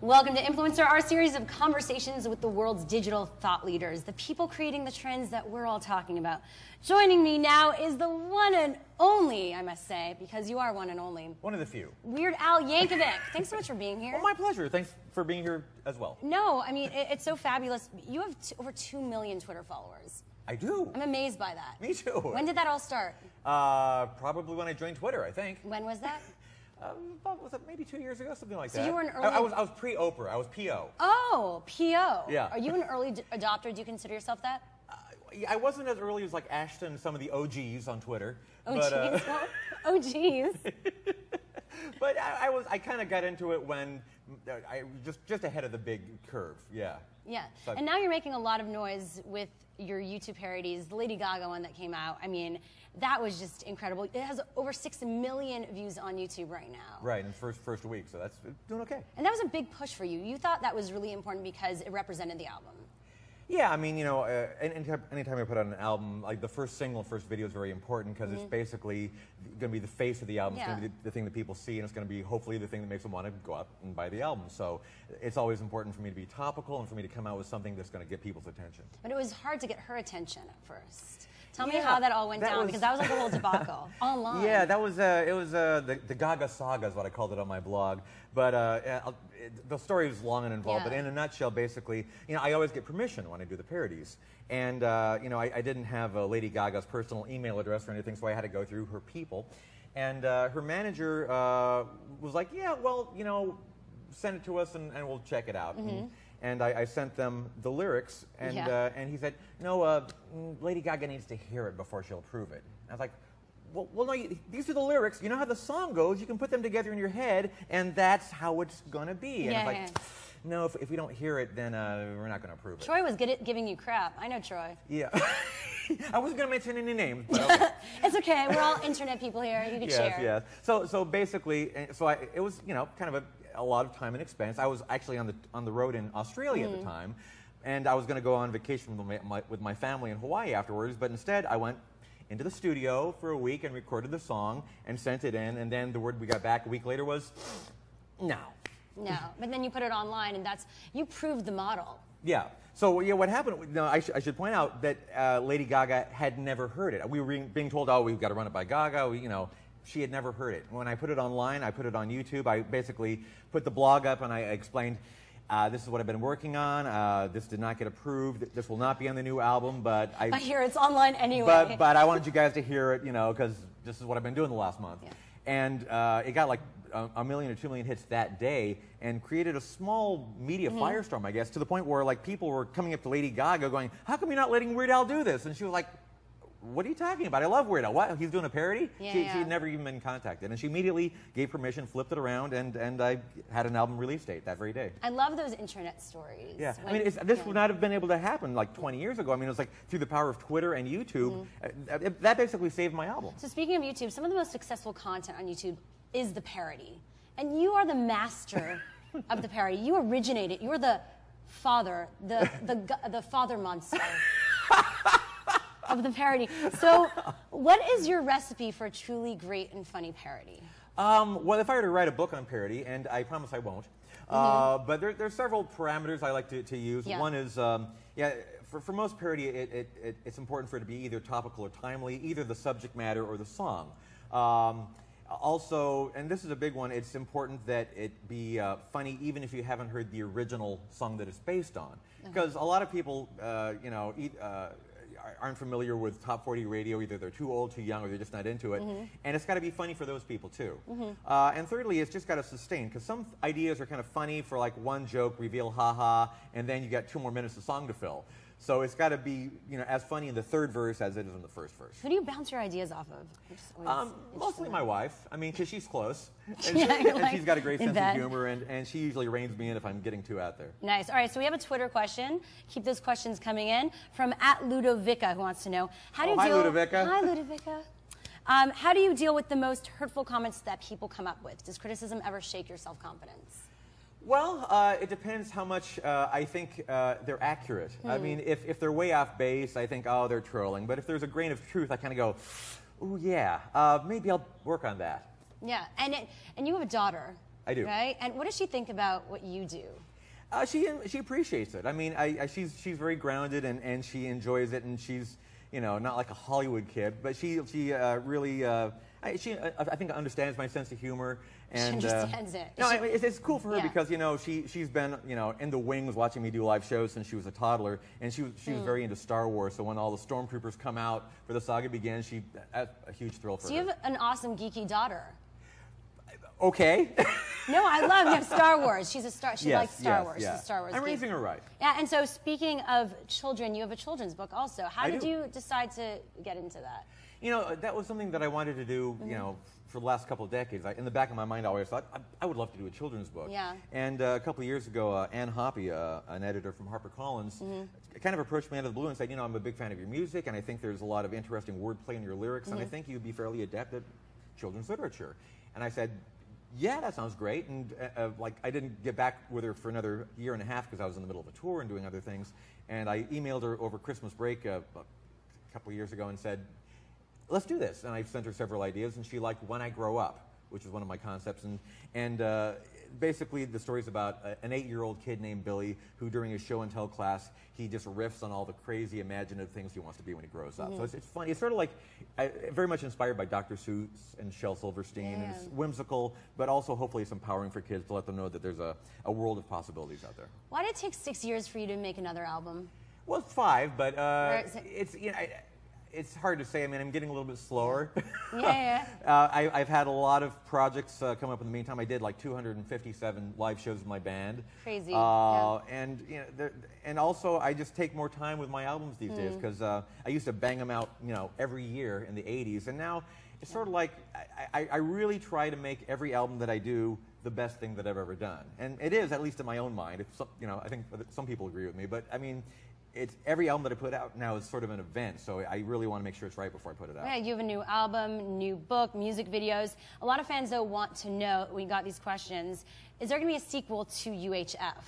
Welcome to Influencer, our series of conversations with the world's digital thought leaders, the people creating the trends that we're all talking about. Joining me now is the one and only, I must say, because you are one and only. One of the few. Weird Al Yankovic. Thanks so much for being here. Well, my pleasure. Thanks for being here as well. No, I mean, it's so fabulous. You have over 2 million Twitter followers. I do. I'm amazed by that. Me too. When did that all start? Probably when I joined Twitter, I think. When was that? Was it maybe 2 years ago, something like that? So you were an early... I was pre-Oprah. I was PO. Oh, PO. Yeah. Are you an early adopter? Do you consider yourself that? I wasn't as early as like Ashton and some of the OGs on Twitter. OGs? OGs? But I kind of got into it when I just ahead of the big curve. Yeah. Yeah. So, and now you're making a lot of noise with your YouTube parodies. The Lady Gaga one that came out, I mean, that was just incredible. It has over 6 million views on YouTube right now. Right, in the first week, so that's doing okay. And that was a big push for you. You thought that was really important because it represented the album. Yeah, I mean, you know, anytime I put out an album, like the first single, first video is very important because it's basically going to be the face of the album. It's going to be the thing that people see, and it's going to be hopefully the thing that makes them want to go out and buy the album. So it's always important for me to be topical and for me to come out with something that's going to get people's attention. But it was hard to get her attention at first. Tell me how that all went down, because that was like a whole debacle online. Yeah, that was it was the Gaga saga is what I called it on my blog. But the story is long and involved. But in a nutshell, basically, you know, I always get permission when I do the parodies, and you know, I didn't have Lady Gaga's personal email address or anything, so I had to go through her people, and her manager was like, yeah, well, you know, send it to us and we'll check it out. And I sent them the lyrics, and he said, no, Lady Gaga needs to hear it before she'll approve it. I was like, well, no, these are the lyrics. You know how the song goes. You can put them together in your head, and that's how it's going to be. And it's like, no, if we don't hear it, then we're not going to approve it. Troy was good at giving you crap. I know Troy. Yeah. I wasn't going to mention any names, but okay. It's okay. We're all internet people here. You could share. Yes. So basically, it was, you know, kind of a lot of time and expense. I was actually on the road in Australia at the time, and I was going to go on vacation with my family in Hawaii afterwards, but instead I went into the studio for a week and recorded the song and sent it in, and then the word we got back a week later was, no. No, but then you put it online, and you proved the model. Yeah. So yeah, what happened? No, I should point out that Lady Gaga had never heard it. We were being told, oh, we've got to run it by Gaga. You know, she had never heard it. When I put it online, I put it on YouTube. I basically put the blog up and I explained, this is what I've been working on. This did not get approved. This will not be on the new album, but I hear it's online anyway. But I wanted you guys to hear it, you know, because this is what I've been doing the last month. Yeah. And it got like 1 million or 2 million hits that day, and created a small media firestorm, I guess, to the point where like people were coming up to Lady Gaga going, "How come you're not letting Weird Al do this?" And she was like, "What are you talking about? I love Weird Al. What? He's doing a parody?" She had never even been contacted, and she immediately gave permission, flipped it around, and I had an album release date that very day. I love those internet stories. Yeah, I mean, this would not have been able to happen like 20 years ago. I mean, it was like through the power of Twitter and YouTube. That basically saved my album. So speaking of YouTube, some of the most successful content on YouTube is the parody, and you are the master of the parody. You originated. You're the father, the father monster of the parody. So what is your recipe for a truly great and funny parody? Well, if I were to write a book on parody, and I promise I won't, but there's several parameters I like to use. Yeah. One is, for most parody, it's important for it to be either topical or timely, either the subject matter or the song. Also, and this is a big one, it's important that it be funny even if you haven't heard the original song that it's based on. Because a lot of people, you know, aren't familiar with top 40 radio. Either they're too old, too young, or they're just not into it. And it's got to be funny for those people too. And thirdly, it's just got to sustain, because some ideas are kind of funny for like one joke, reveal, ha-ha, and then you got 2 more minutes of song to fill. So it's got to be, you know, as funny in the third verse as it is in the first verse. Who do you bounce your ideas off of? Mostly my wife. I mean, because she's close. And, and she's got a great sense of humor, and she usually reins me in if I'm getting too out there. Nice. All right, so we have a Twitter question. Keep those questions coming in. From @Ludovica, who wants to know, how do you deal... Ludovica. Hi, Ludovica. How do you deal with the most hurtful comments that people come up with? Does criticism ever shake your self-confidence? Well, it depends how much I think they're accurate. I mean, if they're way off base, I think, oh, they're trolling. But if there's a grain of truth, I kind of go, oh, yeah, maybe I'll work on that. Yeah, and you have a daughter. I do. Right? And what does she think about what you do? She appreciates it. I mean, she's very grounded and she enjoys it, and she's, you know, not like a Hollywood kid, but she really I think understands my sense of humor. And, she understands it. No, it's cool for her Yeah. because, you know, she's been, you know, in the wings watching me do live shows since she was a toddler, and she was very into Star Wars. So when all the stormtroopers come out for the saga begins, that's a huge thrill for her. So you have an awesome geeky daughter. Okay. No, I love you have Star Wars. She likes Star Wars. Yeah. She's a Star Wars I'm geek. raising her right. Yeah, and so speaking of children, you have a children's book also. How I did do. you decide to get into that? You know, that was something that I wanted to do, you know, for the last couple of decades. In the back of my mind, I always thought, I would love to do a children's book. Yeah. And a couple of years ago, Ann Hoppy, an editor from HarperCollins, kind of approached me out of the blue and said, you know, I'm a big fan of your music, and I think there's a lot of interesting wordplay in your lyrics, and I think you'd be fairly adept at children's literature. And I said, yeah, that sounds great. And like, I didn't get back with her for another year and a half because I was in the middle of a tour and doing other things. And I emailed her over Christmas break a couple of years ago and said, let's do this. And I sent her several ideas, and she liked When I Grow Up, which is one of my concepts. And basically, the story's about an 8-year-old kid named Billy who, during his show and tell class, he just riffs on all the crazy imaginative things he wants to be when he grows up. So it's funny. It's sort of like very much inspired by Dr. Seuss and Shel Silverstein. And it's whimsical, but also hopefully it's empowering for kids to let them know that there's a world of possibilities out there. Why did it take 6 years for you to make another album? Well, it's 5, but is it- it's hard to say. I mean, I'm getting a little bit slower. Yeah. I've had a lot of projects come up in the meantime. I did like 257 live shows with my band. Crazy. And you know, and also I just take more time with my albums these days because I used to bang them out, you know, every year in the '80s, and now it's sort of like I really try to make every album that I do the best thing that I've ever done, and it is, at least in my own mind. It's, you know, I think some people agree with me, but I mean, it's every album that I put out now is sort of an event, so I really want to make sure it's right before I put it out. Yeah, you have a new album, new book, music videos. A lot of fans, though, want to know, we got these questions, is there going to be a sequel to UHF?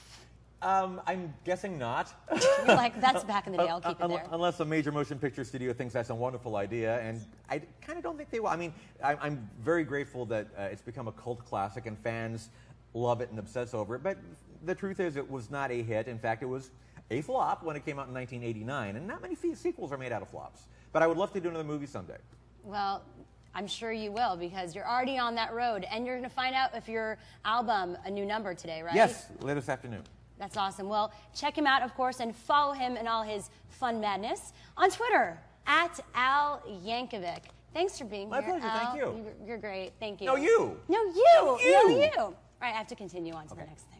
I'm guessing not. You're like, that's back in the day, I'll keep it there. Unless a major motion picture studio thinks that's a wonderful idea, and I kind of don't think they will. I mean, I'm very grateful that it's become a cult classic and fans love it and obsess over it, but the truth is it was not a hit. In fact, it was a flop when it came out in 1989, and not many sequels are made out of flops. But I would love to do another movie someday. Well, I'm sure you will, because you're already on that road, and you're going to find out if your album, a new number today, right? Yes, later this afternoon. That's awesome. Well, check him out, of course, and follow him and all his fun madness on Twitter, @Al Yankovic. Thanks for being My here, pleasure, Al. thank you. You're great, thank you. No, you. No, you. You. No, you. All right, I have to continue on to the next thing.